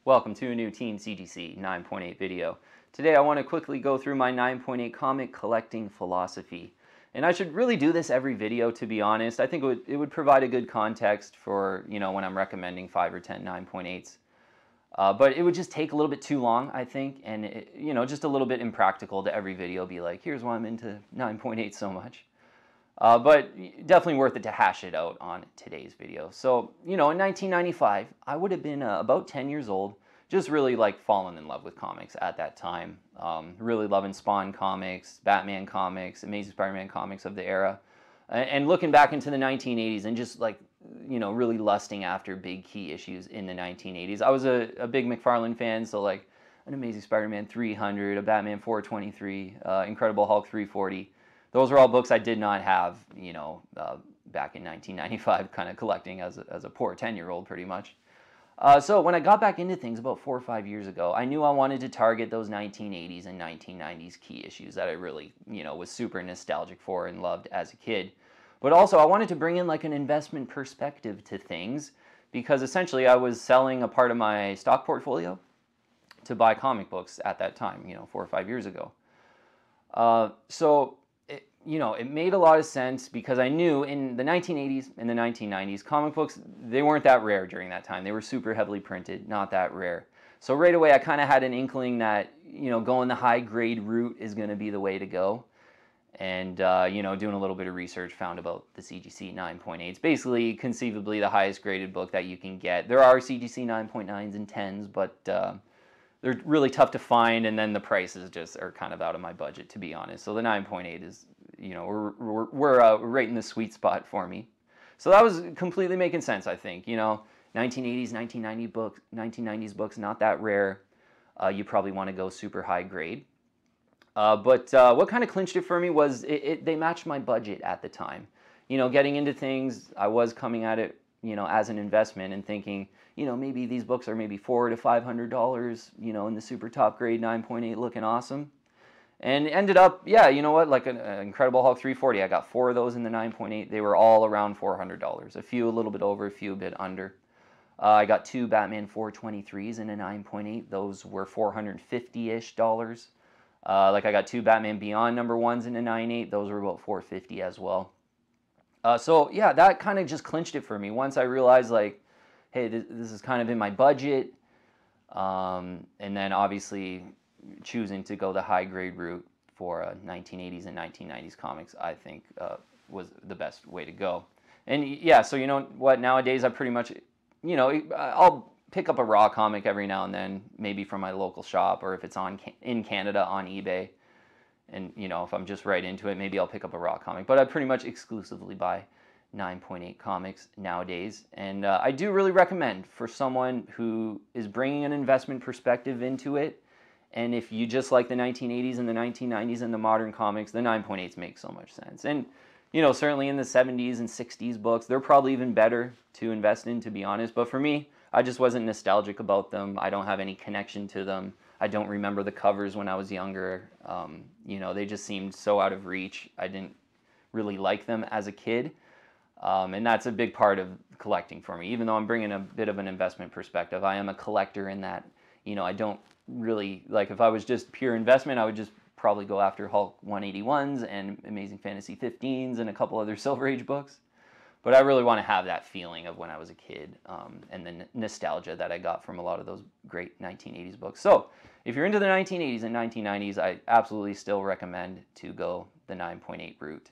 Welcome to a new Team CGC 9.8 video. Today I want to quickly go through my 9.8 comic collecting philosophy. And I should really do this every video, to be honest. I think it would provide a good context for, when I'm recommending 5 or 10 9.8s. But it would just take a little bit too long, I think, and just a little bit impractical to every video be like, here's why I'm into 9.8 so much. But definitely worth it to hash it out on today's video. So, in 1995, I would have been about 10 years old, just really falling in love with comics at that time. Really loving Spawn comics, Batman comics, Amazing Spider-Man comics of the era. And looking back into the 1980s and just really lusting after big key issues in the 1980s. I was a big McFarlane fan, so an Amazing Spider-Man 300, a Batman 423, Incredible Hulk 340. Those are all books I did not have, back in 1995, kind of collecting as a poor 10-year-old pretty much. So when I got back into things about 4 or 5 years ago, I knew I wanted to target those 1980s and 1990s key issues that I really, was super nostalgic for and loved as a kid. But also I wanted to bring in an investment perspective to things, because essentially I was selling a part of my stock portfolio to buy comic books at that time, 4 or 5 years ago. So it made a lot of sense, because I knew in the 1980s and the 1990s, comic books, they weren't that rare during that time. They were super heavily printed, not that rare. So right away, I kind of had an inkling that, going the high grade route is going to be the way to go. And, doing a little bit of research, found about the CGC 9.8. It's basically conceivably the highest graded book that you can get. There are CGC 9.9s and 10s, but they're really tough to find, and then the prices just are kind of out of my budget, to be honest. So the 9.8 is, we're right in the sweet spot for me. So that was completely making sense, I think. 1980s, 1990s books, not that rare. You probably want to go super high grade. But what kind of clinched it for me was they matched my budget at the time. Getting into things, I was coming at it, as an investment and thinking, maybe these books are maybe $400 to $500, in the super top grade 9.8 looking awesome. And ended up, yeah, an Incredible Hulk 340. I got 4 of those in the 9.8. They were all around $400. A few a little bit over, a few a bit under. I got 2 Batman 423s in a 9.8. Those were $450-ish. I got 2 Batman Beyond #1s in a 9.8. Those were about $450 as well. So yeah, that kind of just clinched it for me. Once I realized hey, this is kind of in my budget. And then obviously choosing to go the high grade route for 1980s and 1990s comics, I think was the best way to go. And yeah, so what, nowadays I pretty much, I'll pick up a raw comic every now and then, maybe from my local shop, or if it's in Canada on eBay. And if I'm just right into it, maybe I'll pick up a raw comic. But I pretty much exclusively buy 9.8 comics nowadays. And I do really recommend, for someone who is bringing an investment perspective into it, and if you just like the 1980s and the 1990s and the modern comics, the 9.8s make so much sense. And certainly in the 70s and 60s books, they're probably even better to invest in, to be honest. But for me, I just wasn't nostalgic about them. I don't have any connection to them. I don't remember the covers when I was younger. They just seemed so out of reach. I didn't really like them as a kid. And that's a big part of collecting for me. Even though I'm bringing a bit of an investment perspective, I am a collector in that, I don't really, if I was just pure investment, I would just probably go after Hulk 181s and Amazing Fantasy 15s and a couple other Silver Age books. But I really want to have that feeling of when I was a kid, and the nostalgia that I got from a lot of those great 1980s books. So if you're into the 1980s and 1990s, I absolutely still recommend to go the 9.8 route.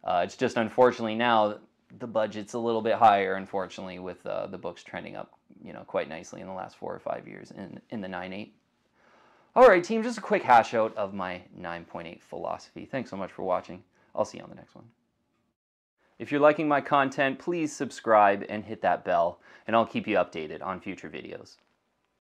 It's just, unfortunately, now the budget's a little bit higher, unfortunately, with the books trending up, quite nicely in the last 4 or 5 years in the 9.8. All right, team, just a quick hash out of my 9.8 philosophy. Thanks so much for watching. I'll see you on the next one. If you're liking my content, please subscribe and hit that bell, and I'll keep you updated on future videos.